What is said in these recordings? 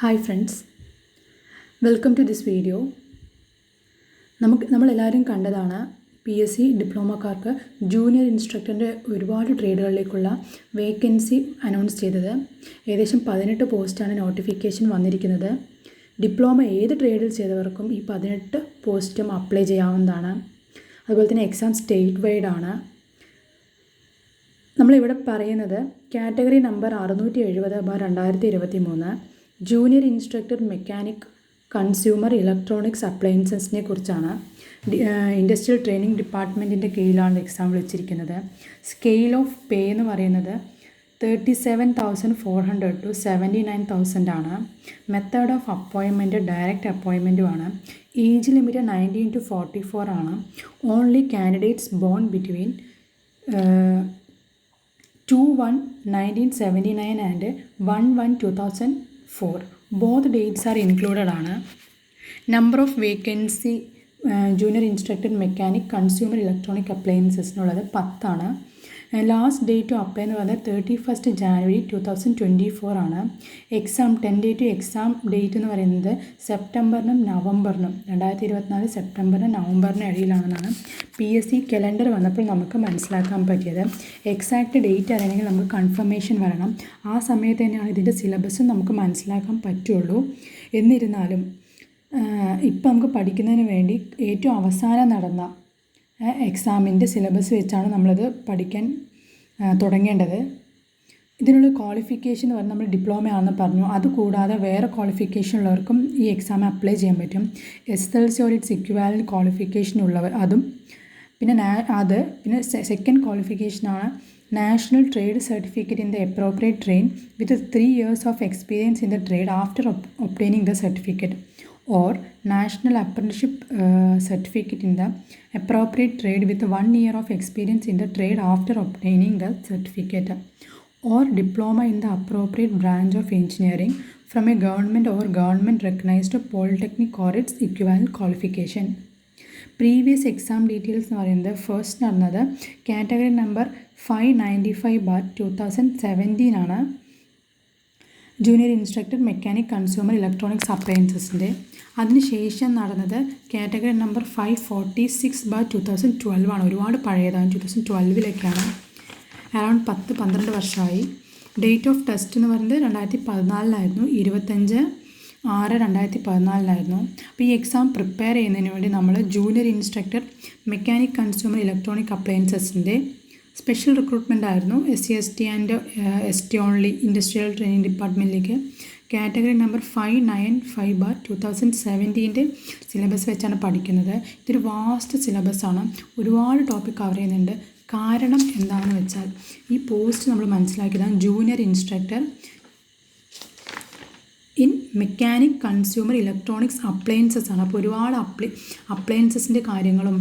Hi friends, welcome to this video. നമ്മളെല്ലാവരും കണ്ടതാണ് PSC ഡിപ്ലോമക്കാർക്ക് junior ഇൻസ്ട്രക്ടറിൻ്റെ ഒരുപാട് ട്രേഡുകളിലേക്കുള്ള വേക്കൻസി അനൗൺസ് ചെയ്തത്. ഏകദേശം 18 പോസ്റ്റാണ് നോട്ടിഫിക്കേഷൻ വന്നിരിക്കുന്നത്. ഡിപ്ലോമ ഏത് ട്രേഡിൽ ചെയ്തവർക്കും ഈ 18 പോസ്റ്റും അപ്ലൈ ചെയ്യാവുന്നതാണ്. അതുപോലെ തന്നെ എക്സാം സ്റ്റേറ്റ് വൈഡ് ആണ്. നമ്മളിവിടെ പറയുന്നത് category number 670/2023 junior instructor mechanic consumer electronics അപ്ലയൻസസിനെ കുറിച്ചാണ്. ഇൻഡസ്ട്രിയൽ ട്രെയിനിങ് ഡിപ്പാർട്ട്മെൻറ്റിൻ്റെ കീഴിലാണ് എക്സാം വിളിച്ചിരിക്കുന്നത്. സ്കെയിൽ ഓഫ് പേ എന്ന് പറയുന്നത് 37,400 to 79,000 ആണ്. മെത്തേഡ് ഓഫ് അപ്പോയിൻമെൻറ്റ് ഡയറക്റ്റ് അപ്പോയിൻമെൻറ്റുമാണ്. ഏജ് ലിമിറ്റ് 19 to 44 ആണ്. Only candidates born between 2/1/1979 and 1/1/2004. Both dates are included ആണ്. Number of vacancy junior instructor mechanic consumer electronic അപ്ലയൻസസിനുള്ളത് 10 ആണ്. ലാസ്റ്റ് ഡേറ്റ് ടു അപ്ലൈ എന്ന് പറയുന്നത് 31 January 2024 ആണ്. എക്സാം ടെൻറ്റേറ്റീവ് എക്സാം ഡേറ്റ് എന്ന് പറയുന്നത് സെപ്റ്റംബറിനും നവംബറിനും 2024 സെപ്റ്റംബറിനും നവംബറിനും ഇടയിലാണെന്നാണ് PSC കലണ്ടർ വന്നപ്പോൾ നമുക്ക് മനസ്സിലാക്കാൻ പറ്റിയത്. എക്സാക്റ്റ് ഡേറ്റ് അറിയണമെങ്കിൽ നമുക്ക് കൺഫർമേഷൻ വരണം. ആ സമയത്ത് തന്നെയാണ് ഇതിൻ്റെ സിലബസും നമുക്ക് മനസ്സിലാക്കാൻ പറ്റുള്ളൂ. എന്നിരുന്നാലും ഇപ്പം നമുക്ക് പഠിക്കുന്നതിന് വേണ്ടി ഏറ്റവും അവസാനം നടന്ന എക്സാമിൻ്റെ സിലബസ് വെച്ചാണ് നമ്മളത് പഠിക്കാൻ തുടങ്ങേണ്ടത്. ഇതിനുള്ള ക്വാളിഫിക്കേഷൻ എന്ന് പറഞ്ഞാൽ നമ്മൾ ഡിപ്ലോമ ആണെന്ന് പറഞ്ഞു. അതുകൂടാതെ വേറെ ക്വാളിഫിക്കേഷൻ ഉള്ളവർക്കും ഈ എക്സാം അപ്ലൈ ചെയ്യാൻ പറ്റും. SSLC or its equivalent qualification ഉള്ളവർ അതും പിന്നെ സെക്കൻഡ് ക്വാളിഫിക്കേഷനാണ് national trade certificate in the appropriate train with 3 years of experience in the trade after obtaining the certificate or national apprenticeship certificate in the appropriate trade with 1 year of experience in the trade after obtaining the certificate, or diploma in the appropriate branch of engineering from a government or government recognized polytechnic or its equivalent qualification. Previous exam details എന്ന് പറയുന്നത് first നടന്നത് category number 595/2017 ആണ്. Junior instructor mechanic consumer electronics അപ്ലയൻസസിൻ്റെ. അതിനുശേഷം നടന്നത് category number 546/2012 ആണ്. ഒരുപാട് പഴയതാണ്, 2012 around 10-12 വർഷമായി. ഡേറ്റ് ഓഫ് ടെസ്റ്റ് എന്ന് പറയുന്നത് 2014 25/6/2014. അപ്പോൾ ഈ എക്സാം പ്രിപ്പയർ ചെയ്യുന്നതിന് വേണ്ടി നമ്മൾ junior instructor mechanic consumer electronic അപ്ലയൻസസിൻ്റെ സ്പെഷ്യൽ റിക്രൂട്ട്മെൻ്റ് ആയിരുന്നു. SC/ST and ST only industrial training ഡിപ്പാർട്ട്മെൻറ്റിലേക്ക് കാറ്റഗറി നമ്പർ 595/2017 സിലബസ് വെച്ചാണ് പഠിക്കുന്നത്. ഇതൊരു വാസ്റ്റ് സിലബസാണ്, ഒരുപാട് ടോപ്പിക് കവർ ചെയ്യുന്നുണ്ട്. കാരണം എന്താണെന്ന് വെച്ചാൽ ഈ പോസ്റ്റ് നമ്മൾ മനസ്സിലാക്കിയതാണ് junior instructor in mechanic consumer electronics appliances ആണ്. അപ്പോൾ ഒരുപാട് അപ്ലയൻസസിൻ്റെ കാര്യങ്ങളും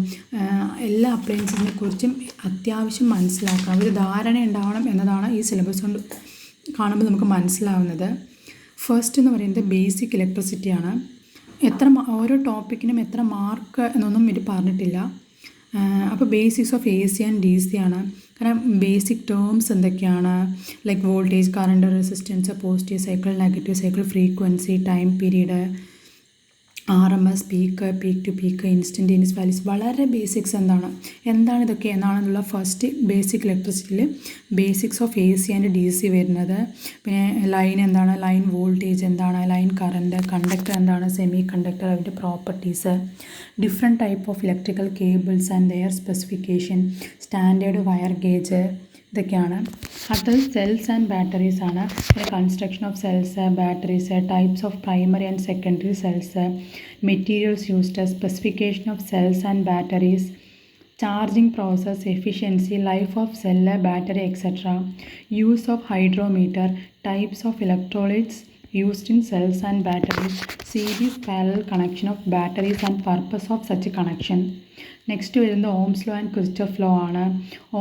എല്ലാ അപ്ലയൻസസിനെ കുറിച്ചും അത്യാവശ്യം മനസ്സിലാക്കണം, ഒരു ധാരണ ഉണ്ടാവണം എന്നതാണ് ഈ സിലബസ് കൊണ്ട് കാണുമ്പോൾ നമുക്ക് മനസ്സിലാവുന്നത്. ഫസ്റ്റ് എന്ന് പറയുന്നത് ബേസിക് ഇലക്ട്രിസിറ്റിയാണ്. ഓരോ ടോപ്പിക്കിനും എത്ര മാർക്ക് എന്നൊന്നും ഇത് പറഞ്ഞിട്ടില്ല. അപ്പോൾ basics of AC and DC ആണ്. കാരണം ബേസിക് ടേംസ് എന്തൊക്കെയാണ്, like voltage, current, resistance, positive cycle, negative cycle, frequency, time period, RMS, peak to peak, instantaneous values, വളരെ ബേസിക്സ് എന്താണ് ഇതൊക്കെ എന്നാണെന്നുള്ള ഫസ്റ്റ് ബേസിക് ഇലക്ട്രിസിറ്റിയിൽ basics of AC and DC വരുന്നത്. പിന്നെ ലൈൻ എന്താണ്, ലൈൻ വോൾട്ടേജ് എന്താണ്, ലൈൻ കറണ്ട്, കണ്ടക്ടർ എന്താണ്, സെമി കണ്ടക്ടർ, അതിൻ്റെ properties, different type of electrical cables and their specification, standard wire gauge, ഇതൊക്കെയാണ്. അടുത്തത് സെൽസ് ആൻഡ് ബാറ്ററീസ് ആണ്. പിന്നെ construction of cells, batteries, types of primary and secondary cells, materials used, specification of cells and batteries, charging process, efficiency, life of cell, battery etcetera, use of hydrometer, types of electrolytes used in cells and batteries, series parallel connection of batteries and purpose of such a connection. Next വരുന്നത് Ohm's law and Kirchhoff law ആണ്.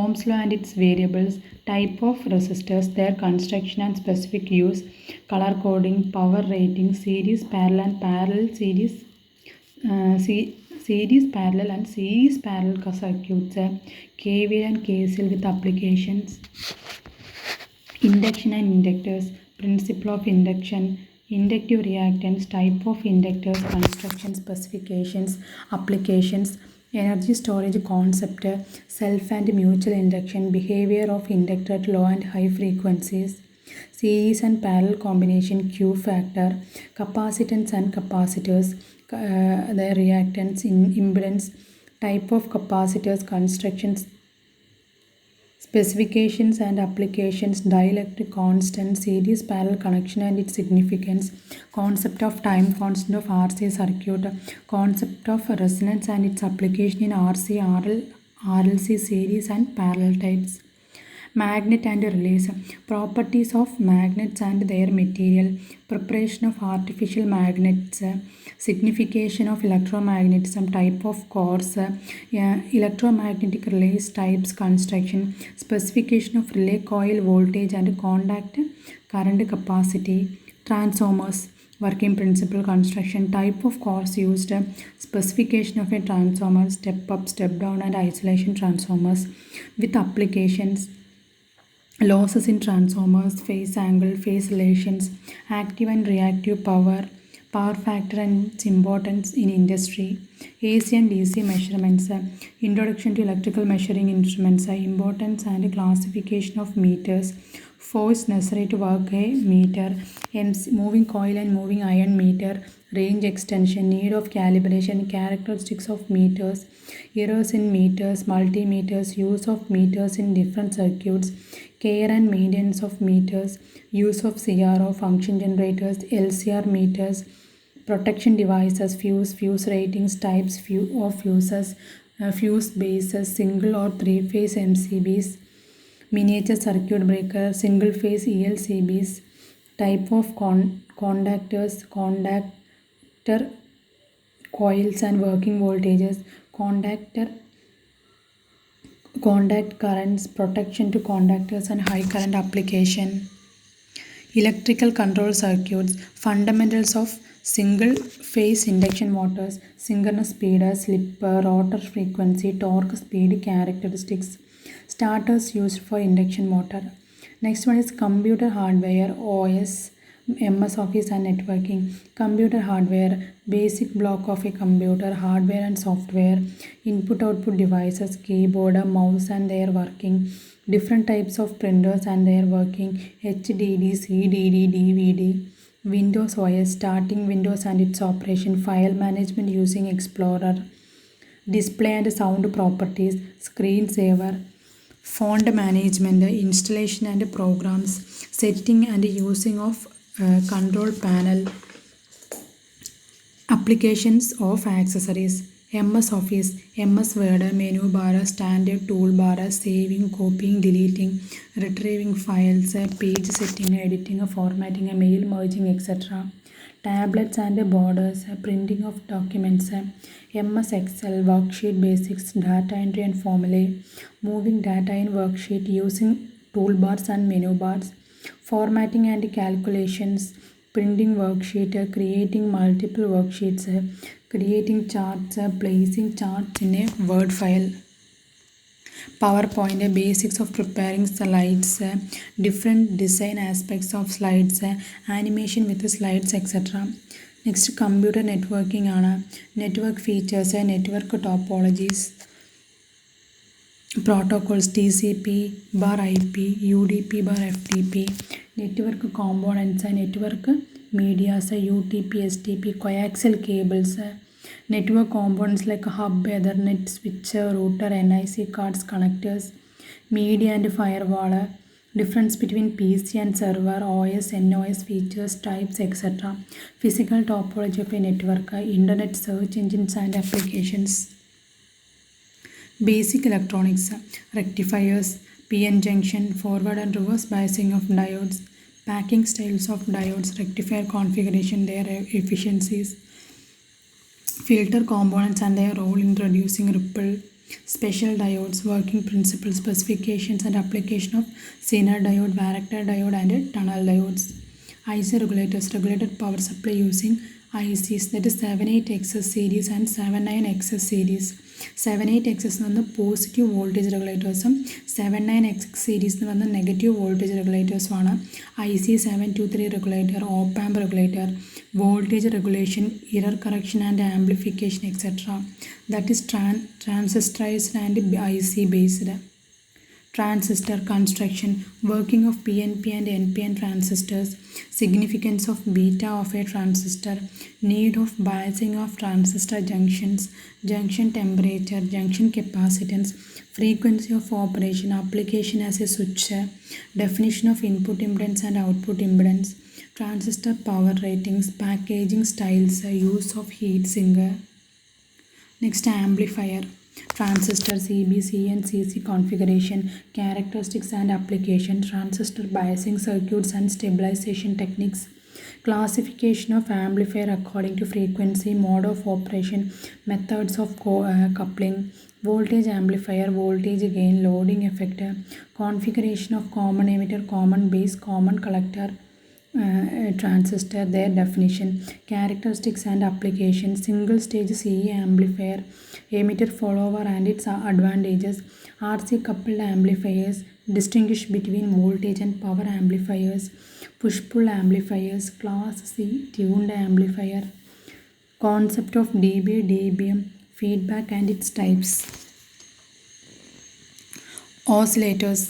Ohm's law and its variables, type of resistors, their construction and specific use, colour coding, power rating, series parallel and parallel series parallel circuits, KVL and KCL with applications, induction and inductors, principle of induction, Inductive reactance, type of inductors, construction, specifications, applications, energy storage concept, self and mutual induction, behavior of inductor at low and high frequencies, series and parallel combination, Q factor, capacitance and capacitors, the reactance, impedance, type of capacitors, constructions, specifications and applications, dielectric constant, series parallel connection and its significance, concept of time constant of RC circuit, concept of resonance and its application in RC, RL, RLC series and parallel types. Magnet and release, properties of magnets and their material, preparation of artificial magnets, signification of electromagnetism, type of cores, electromagnetic relays types, construction, specification of relay coil voltage and contact current capacity, transformers, working principle, construction, type of cores used, specification of a transformer, step up, step down and isolation transformers, with applications, losses in transformers, phase angle, phase relations, active and reactive power, power factor and its importance in industry, AC and DC measurements, introduction to electrical measuring instruments, importance and classification of meters, force necessary to work a meter, moving coil and moving iron meter, range extension, need of calibration, characteristics of meters, errors in meters, multimeters, use of meters in different circuits, care and maintenance of meters, use of CRO, function generators, LCR meters, protection devices, fuse ratings, types of fuses, fuse bases, single or three-phase MCBs, miniature circuit breaker, single phase ELCBs, type of conductors, conductor coils and working voltages, contact currents, protection to conductors and high current application, electrical control circuits, fundamentals of single phase induction motors, synchronous speed, slipper, rotor frequency, torque, speed characteristics, starters used for induction motor. Next one is computer hardware, OS, MS Office and networking. Computer hardware, basic block of a computer, hardware and software, input output devices, keyboard, mouse and their working, different types of printers and their working, HDD, CDD, DVD, Windows OS, starting Windows and its operation, file management using Explorer, display and sound properties, screensaver, font management, installation and programs, setting and using of control panel, applications of accessories, MS Office, MS Word, menu bar, standard toolbar, saving, copying, deleting, retrieving files, page setting, editing, formatting, mail merging, etc. Tablets and borders, printing of documents, MS Excel, worksheet basics, data entry and formulae, moving data in worksheet using toolbars and menu bars, formatting and calculations, printing worksheet, creating multiple worksheets, creating charts, placing charts in a Word file, PowerPoint, basics of preparing slides, different design aspects of slides, animation with slides, etc. Next, computer networking ആണ്. Network features, network topologies, protocols, TCP bar IP, UDP bar FTP, network components, network medias, UTP, STP, coaxial cables, network components like hub, Ethernet, switch, router, NIC cards, connectors, media and firewall, difference between PC and server, OS, NOS features, types, etc. Physical topology of a network, internet search engines and applications. Basic electronics, rectifiers, PN junction, forward and reverse biasing of diodes, packing styles of diodes, rectifier configuration, their efficiencies, filter components and their role in reducing ripple, special diodes, working principles, specifications and application of Zener diode, varactor diode and tunnel diodes. IC regulators, regulated power supply using ICs, that is 78XS series and 79XS series. 78XS എന്ന് പറഞ്ഞാൽ positive voltage റെഗുലേറ്റേഴ്സും 79XS series എന്ന് പറഞ്ഞാൽ negative voltage റെഗുലേറ്റേഴ്സുമാണ്. IC 723 regulator, op amp regulator, voltage regulation, error correction and amplification etcetera. That is transistorised and IC based. Transistor construction, working of PNP and NPN transistors, significance of beta of a transistor, need of biasing of transistor junctions, junction temperature, junction capacitance, frequency of operation, application as a switcher, definition of input impedance and output impedance, transistor power ratings, packaging styles, use of heat sinker. Next, amplifier. Transistor CB, C and CC configuration, characteristics and application, transistor biasing circuits and stabilization techniques, classification of amplifier according to frequency, mode of operation, methods of coupling, voltage amplifier, voltage gain, loading effect, configuration of common emitter, common base, common collector, transistor, their definition, characteristics and application, single stage CE amplifier, emitter follower and its advantages, RC coupled amplifiers, distinguish between voltage and power amplifiers, push-pull amplifiers, class C tuned amplifier, concept of dB, dBm, feedback and its types. Oscillators.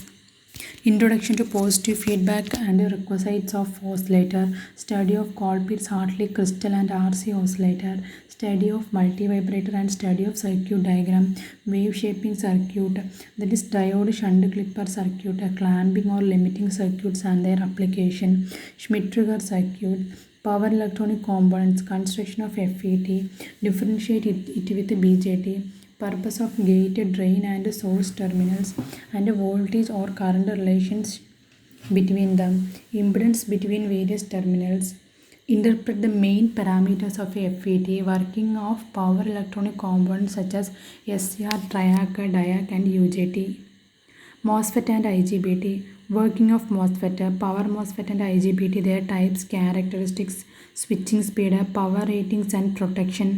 Introduction to positive feedback and requisites of oscillator, study of Colpitts-Hartley crystal and RC oscillator, study of multivibrator and study of circuit diagram, wave shaping circuit, that is diode shunt clipper circuit, clamping or limiting circuits and their application, Schmitt trigger circuit, power electronic components, construction of FET, differentiate it with BJT, purpose of gate, drain and source terminals, and voltage or current relations between them, impedance between various terminals. Interpret the main parameters of a FET, working of power electronic components such as SCR, triac, diac and UJT. MOSFET and IGBT, working of MOSFET, power MOSFET and IGBT, their types, characteristics, switching speed, power ratings and protection.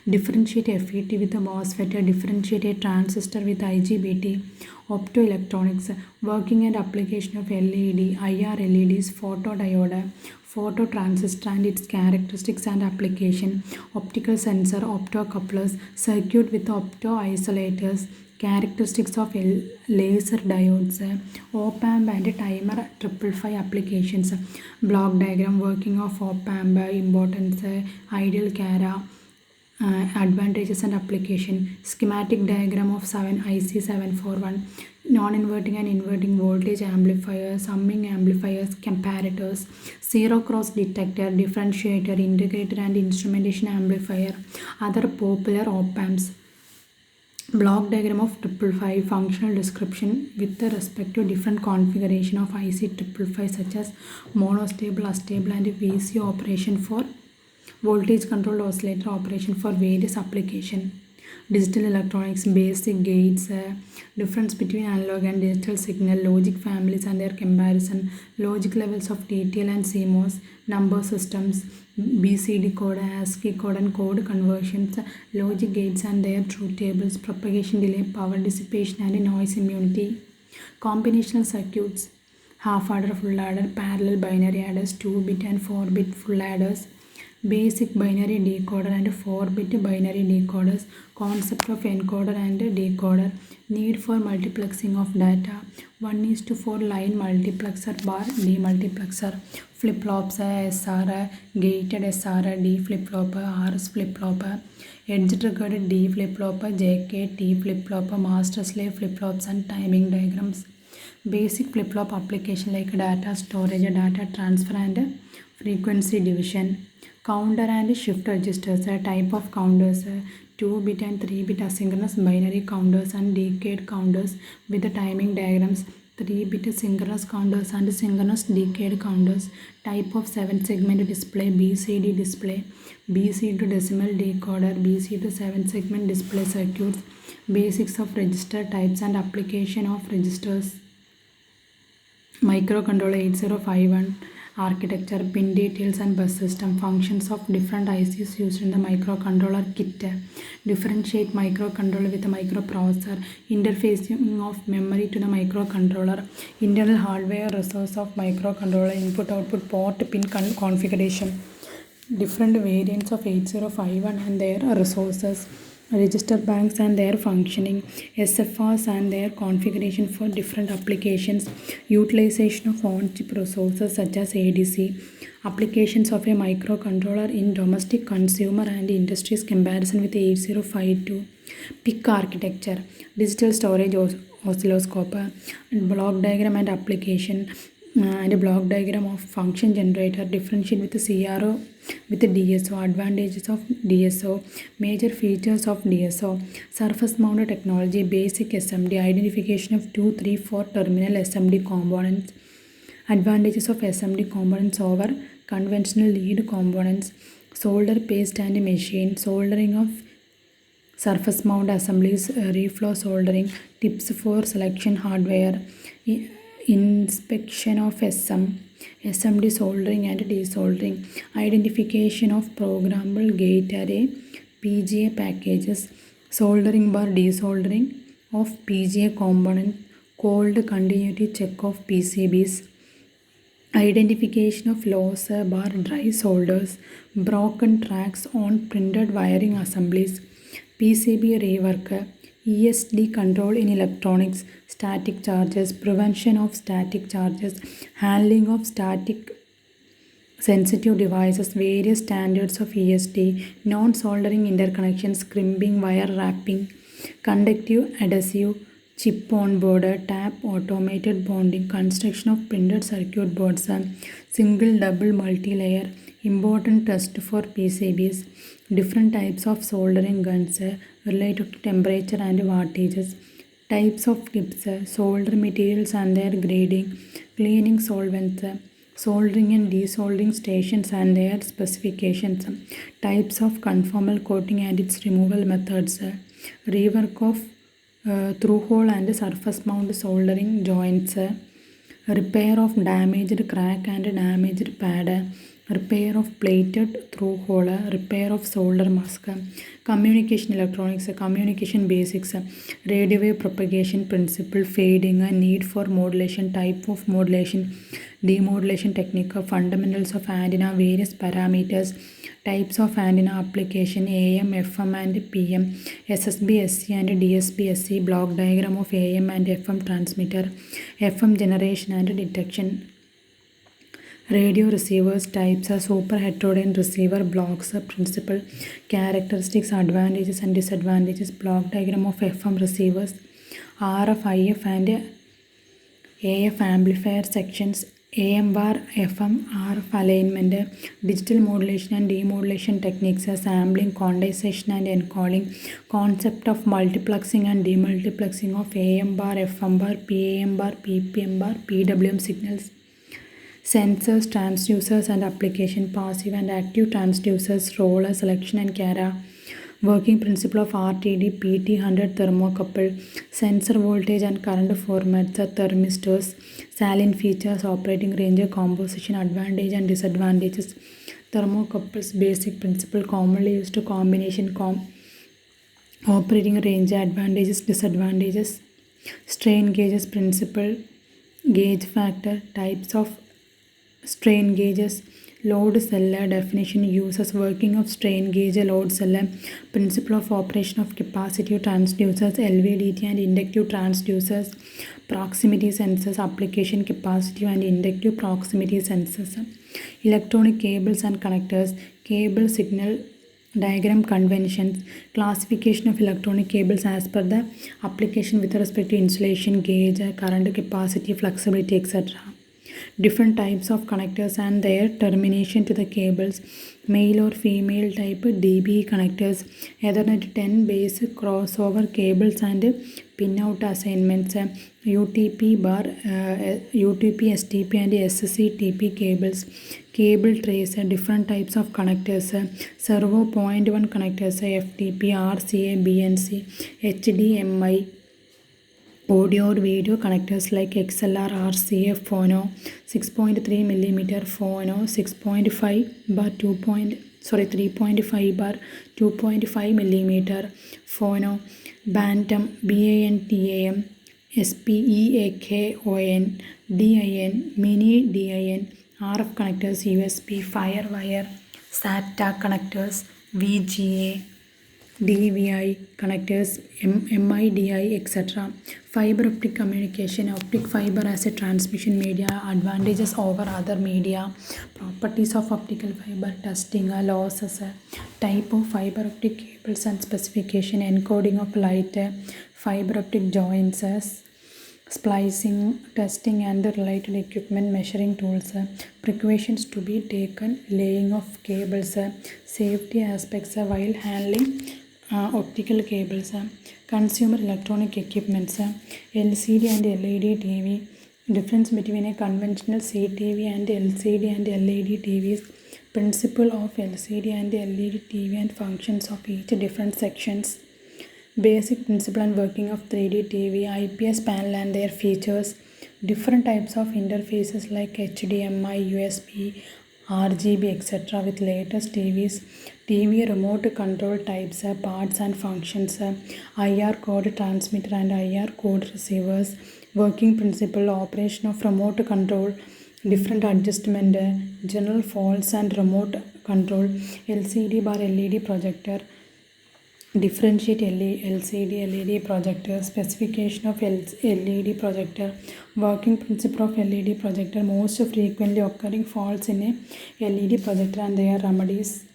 Differentiate FET with a MOSFET, differentiate a transistor with IGBT. Optoelectronics, working and application of LED, IR LEDs, photodiode, phototransistor and its characteristics and application. Optical sensor, optocouplers, circuit with optoisolators, characteristics of laser diodes, op amp and timer 555 applications. Block diagram, working of op amp, importance, ideal cara, advantages and application. Schematic diagram of IC741, non-inverting and inverting voltage amplifiers, summing amplifiers, comparators, zero cross detector, differentiator, integrator and instrumentation amplifier, other popular op amps. Block diagram of 555, functional description with respect to different configuration of IC555 such as monostable, astable and VC operation for voltage controlled oscillator operation for various application. Digital electronics, basic gates, difference between analog and digital signal, logic families and their comparison, logic levels of TTL and CMOS, number systems, BCD code, ASCII code and code conversions, logic gates and their truth tables, propagation delay, power dissipation and noise immunity. Combinational circuits, half adder, full adder, parallel binary adders, 2-bit and 4-bit full adders, basic binary decoder and 4-bit binary decoders, concept of encoder and decoder, need for multiplexing of data, 1:4 line multiplexer bar demultiplexer, flip-flops, SR, gated SR, D flip-flop, RS flip-flop, edge triggered D flip-flop, JK, T flip-flop, master slave flip-flops and timing diagrams. Basic flip-flop application like data storage, data transfer and frequency division. Counter and shift registers, a type of counters, 2-bit and 3-bit asynchronous binary counters and decade counters with the timing diagrams, 3-bit synchronous counters and synchronous decade counters, type of 7-segment display, BCD display, BC to decimal decoder, BC to 7-segment display circuits, basics of register types and application of registers. Microcontroller 8051, architecture, pin details and bus system, functions of different ICs used in the microcontroller kit, differentiate microcontroller with a microprocessor, interfacing of memory to the microcontroller, internal hardware resource of microcontroller, input-output port pin configuration, different variants of 8051 and their resources, register banks and their functioning, SFRs and their configuration for different applications, utilization of on-chip resources such as ADC, applications of a microcontroller in domestic, consumer and industries comparison with 8052, PIC architecture, digital storage oscilloscope, block diagram and application, and a block diagram of function generator, differentiate with the CRO with the DSO, advantages of DSO, major features of DSO, surface mounted technology, basic SMD, identification of 2, 3, 4 terminal SMD components, advantages of SMD components over conventional lead components, solder paste and machine, soldering of surface mount assemblies, reflow soldering, tips for selection hardware, inspection of SMD soldering and desoldering, identification of programmable gate array, PGA packages, soldering bar desoldering of PGA component, cold continuity check of PCBs, identification of loss bar dry solders, broken tracks on printed wiring assemblies, PCB rework, ESD control in electronics, static charges, prevention of static charges, handling of static sensitive devices, various standards of ESD, non-soldering interconnections, crimping, wire wrapping, conductive, adhesive, chip on board, tap, automated bonding, construction of printed circuit boards, single, double, multi-layer, important test for PCBs, different types of soldering guns related to temperature and wattages, types of tips, solder materials and their grading, cleaning solvents, soldering and desoldering stations and their specifications, types of conformal coating and its removal methods, rework of through-hole and surface mount soldering joints, repair of damaged crack and damaged pad, repair of plated through-hole, repair of solder mask, communication electronics, communication basics, radio wave propagation principle, fading, need for modulation, type of modulation, demodulation technique, fundamentals of antenna, various parameters, types of antenna application, AM, FM and PM, SSB, SC and DSB, SC, block diagram of AM and FM transmitter, FM generation and detection, radio receivers, types, super heterodyne receiver blocks, principle, characteristics, advantages and disadvantages, block diagram of FM receivers, RF, IF and AF amplifier sections, AM bar, FM, RF alignment, digital modulation and demodulation techniques, sampling, quantization and encoding, concept of multiplexing and demultiplexing of AM bar, FM bar, PAM bar, PPM bar, PWM signals, sensors, transducers and application, passive and active transducers, roller, selection and CARA, working principle of RTD, PT100 thermocouple, sensor voltage and current formats, thermistors, salient features, operating range, composition, advantage and disadvantages, thermocouples, basic principle, commonly used combination, operating range, advantages, disadvantages, strain gauges principle, gauge factor, types of strain gauges, load cell definition, uses, working of strain gauge, load cell, principle of operation of capacitive transducers, LVDT and inductive transducers, proximity sensors, application, capacitive and inductive proximity sensors, electronic cables and connectors, cable signal diagram conventions, classification of electronic cables as per the application with respect to insulation, gauge, current, capacity, flexibility, etc. Different types of connectors and their termination to the cables, male or female type DB connectors, Ethernet 10 base crossover cables and pinout assignments, UTP bar, UTP, STP and SCTP cables, cable trays, different types of connectors, servo 0.1 connectors, FTP, RCA, BNC, HDMI, Audio or video connectors like XLR, RCA, phono, 6.3 mm phono, 6.5 bar 3.5 bar 2.5 mm phono, bantam, BANTAM, SPEAKON, DIN, mini DIN, RF connectors, USB, Firewire, SATA connectors, VGA, DVI connectors, MIDI, etc. Fiber optic communication, optic fiber as a transmission media, advantages over other media, properties of optical fiber, testing, losses, type of fiber optic cables and specification, encoding of light, fiber optic joints, splicing, testing and the related equipment, measuring tools, precautions to be taken, laying of cables, safety aspects while handling optical cables, consumer electronic equipments, LCD and LED TV, difference between a conventional CTV and LCD and LED TVs, principle of LCD and LED TV and functions of each different sections, basic principle and working of 3D TV, IPS panel and their features, different types of interfaces like HDMI, USB, RGB, etc. with latest TVs, TV remote control types, parts and functions, IR code transmitter and IR code receivers, working principle, operation of remote control, different adjustment, general faults and remote control, LCD bar LED projector, differentiate LCD LED projector, specification of LED projector, working principle of LED projector, most frequently occurring faults in a LED projector and their remedies,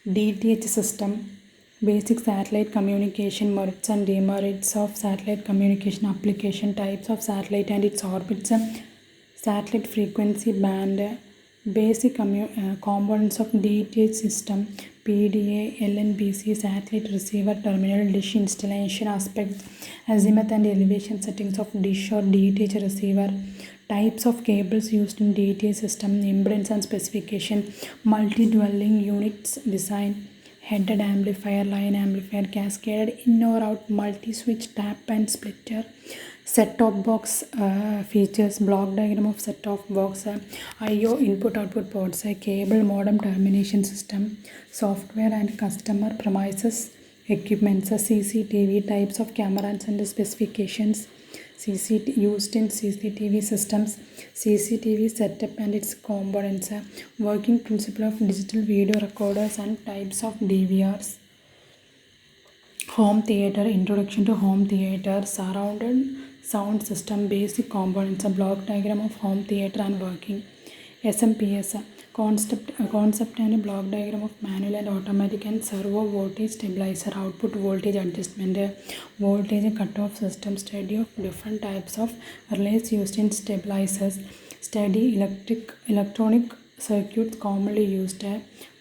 DTH system, basic satellite communication, merits and demerits of satellite communication application, types of satellite and its orbits, satellite frequency band, basic components of DTH system, PDA, LNBC, satellite receiver, terminal, dish installation aspects, azimuth and elevation settings of dish or DTH receiver, types of cables used in DTH system, impedance and specification, multi-dwelling units design, headed amplifier, line amplifier, cascaded in or out, multi-switch, tap and splitter, set-top box features, block diagram of set-top box, I/O input-output ports, cable modem termination system, software and customer premises equipments, CCTV, types of cameras and specifications, used in CCTV systems, CCTV setup and its components, working principle of digital video recorders and types of DVRs, home theater, introduction to home theater, surrounded sound system, basic components, block diagram of home theater and working, SMPS, concept and block diagram of manual and automatic and servo voltage stabilizer, output voltage adjustment, voltage cutoff system, study of different types of relays used in stabilizers, study electronic circuits commonly used,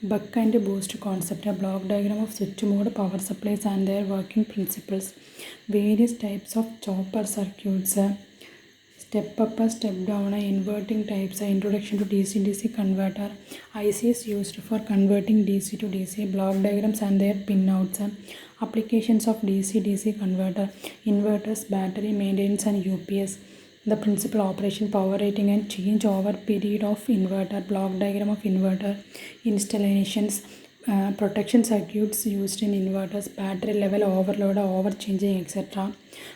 buck and boost concept, block diagram of switch mode, power supplies and their working principles, various types of chopper circuits, step up, step down, inverting types, introduction to DC-DC converter, ICs used for converting DC to DC, block diagrams and their pinouts, applications of DC-DC converter, inverters, battery maintenance and UPS, the principal operation, power rating and change over period of inverter, block diagram of inverter, installations, protection circuits used in inverters, battery level overload, overchanging, etc.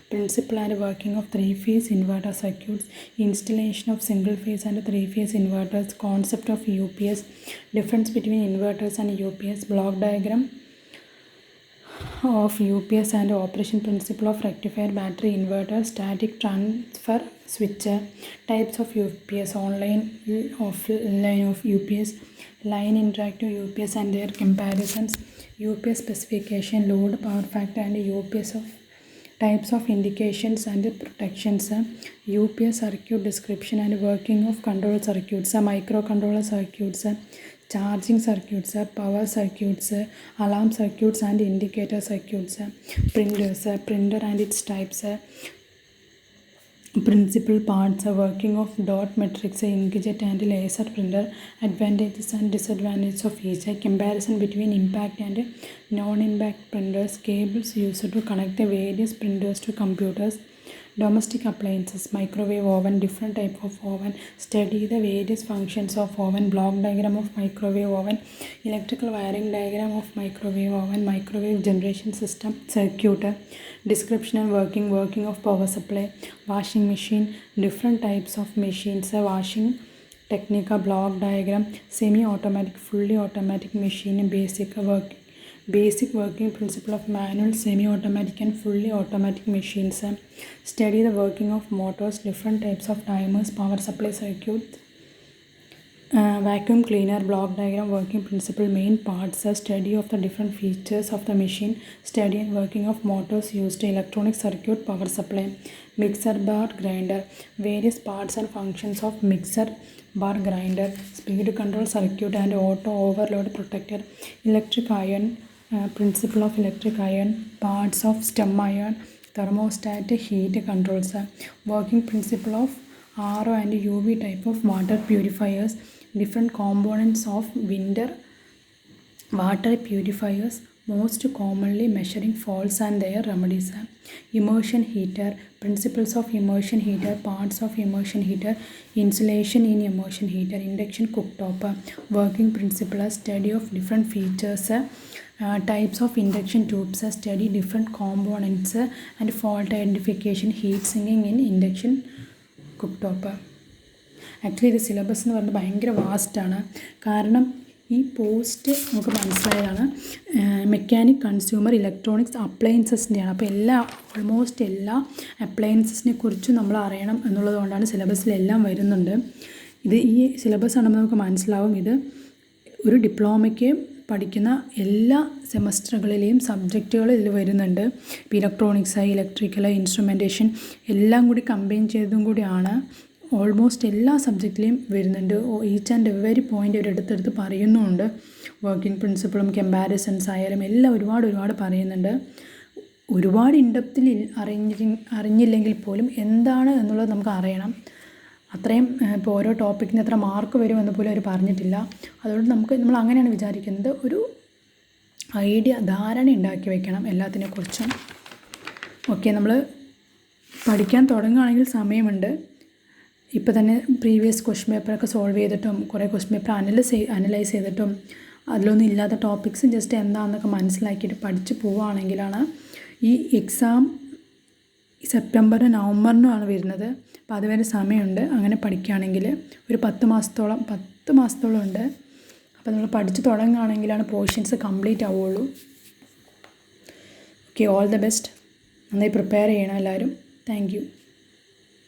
Principle and working of three-phase inverter circuits, installation of single-phase and three-phase inverters, concept of UPS, difference between inverters and UPS, block diagram of UPS and operation principle of rectifier, battery inverter, static transfer switcher, types of UPS, online, offline of UPS, line interactive UPS and their comparisons, UPS specification, load, power factor and UPS of types of indications and protections, UPS circuit description and working of control circuits, microcontroller circuits, charging circuits, power circuits, alarm circuits and indicator circuits, printers, printer and its types, principal parts, working of dot matrix, inkjet and laser printer, advantages and disadvantages of each, comparison between impact and non-impact printers, cables used to connect the various printers to computers, Domestic appliances, microwave oven, different type of oven. Study the various functions of oven. Block diagram of microwave oven. Electrical wiring diagram of microwave oven. Microwave generation system circuit. Description and working of power supply. Washing machine, different types of machines. Washing technique, block diagram. Semi-automatic, fully automatic machine. Basic working principle of manual, semi-automatic and fully automatic machines. Study the working of motors, different types of timers, power supply circuit. Vacuum cleaner, block diagram, working principle, main parts. Study of the different features of the machine. Study and working of motors used, electronic circuit, power supply. Mixer bar grinder, various parts and functions of mixer bar grinder. Speed control circuit and auto overload protector. Electric iron, principle of electric iron, parts of stem iron, thermostat, heat controls. Working principle of RO and UV type of water purifiers. Different components of water purifiers, most commonly measuring faults and their remedies. Immersion heater, principles of immersion heater, parts of immersion heater, insulation in immersion heater. Induction cooktop, working principle, study of different features, types of induction tubes, study different components and fault identification. Heat sinking in induction cooktop. Actually ഇത് syllabus എന്ന് പറയുന്നത് ഭയങ്കര വാസ്റ്റാണ്. കാരണം ഈ post നമുക്ക് മനസ്സിലായതാണ് mechanic consumer electronics അപ്ലയൻസസിൻ്റെയാണ്. അപ്പോൾ almost എല്ലാ അപ്ലയൻസസിനെ കുറിച്ചും നമ്മൾ അറിയണം എന്നുള്ളത് കൊണ്ടാണ് സിലബസിലെല്ലാം വരുന്നുണ്ട്. ഇത് ഈ സിലബസ് ആണെന്ന് നമുക്ക് മനസ്സിലാവും. ഇത് ഒരു ഡിപ്ലോമയ്ക്ക് പഠിക്കുന്ന എല്ലാ സെമസ്റ്ററുകളിലെയും സബ്ജക്റ്റുകൾ ഇതിൽ വരുന്നുണ്ട്. ഇപ്പോൾ ഇലക്ട്രോണിക്സ്, ഇലക്ട്രിക്കൽ, ഇൻസ്ട്രുമെൻറ്റേഷൻ എല്ലാം കൂടി കമ്പൈൻ ചെയ്തതും കൂടിയാണ്. ഓൾമോസ്റ്റ് എല്ലാ സബ്ജക്റ്റിലെയും വരുന്നുണ്ട്. ഈച്ച് ആൻഡ് എവരി പോയിൻ്റ് ഒരിടത്തെടുത്ത് പറയുന്നുമുണ്ട്. വർക്കിംഗ് പ്രിൻസിപ്പിളും കമ്പാരിസൺസ് ആയാലും എല്ലാം ഒരുപാട് പറയുന്നുണ്ട്. ഒരുപാട് ഇൻഡെപ്തിൽ അറിഞ്ഞില്ലെങ്കിൽ പോലും എന്താണ് എന്നുള്ളത് നമുക്ക് അറിയണം. അത്രയും ഇപ്പോൾ ഓരോ ടോപ്പിക്കിന് എത്ര മാർക്ക് വരുമെന്ന് പോലും അവർ പറഞ്ഞിട്ടില്ല. അതുകൊണ്ട് നമ്മൾ അങ്ങനെയാണ് വിചാരിക്കുന്നത്. ഒരു ധാരണ ഉണ്ടാക്കി വെക്കണം എല്ലാത്തിനെക്കുറിച്ചും. ഓക്കെ, നമ്മൾ പഠിക്കാൻ തുടങ്ങുകയാണെങ്കിൽ സമയമുണ്ട്. ഇപ്പോൾ തന്നെ പ്രീവിയസ് ക്വസ്റ്റ്യൻ പേപ്പറൊക്കെ സോൾവ് ചെയ്തിട്ടും കുറേ ക്വസ്റ്റ്യൻ പേപ്പർ അനലൈസ് ചെയ്തിട്ടും അതിലൊന്നും ഇല്ലാത്ത ടോപ്പിക്സും ജസ്റ്റ് എന്താണെന്നൊക്കെ മനസ്സിലാക്കിയിട്ട് പഠിച്ച് പോവുകയാണെങ്കിലാണ് ഈ എക്സാം സെപ്റ്റംബറിനും നവംബറിനുമാണ് വരുന്നത്. അപ്പോൾ അതുവരെ സമയമുണ്ട്. അങ്ങനെ പഠിക്കുകയാണെങ്കിൽ ഒരു 10 മാസത്തോളം ഉണ്ട്. അപ്പോൾ നമ്മൾ പഠിച്ച് തുടങ്ങുകയാണെങ്കിലാണ് പോർഷൻസ് കംപ്ലീറ്റ് ആവുകയുള്ളൂ. Okay, all the best. നന്നായി പ്രിപ്പയർ ചെയ്യണം എല്ലാവരും. Thank you.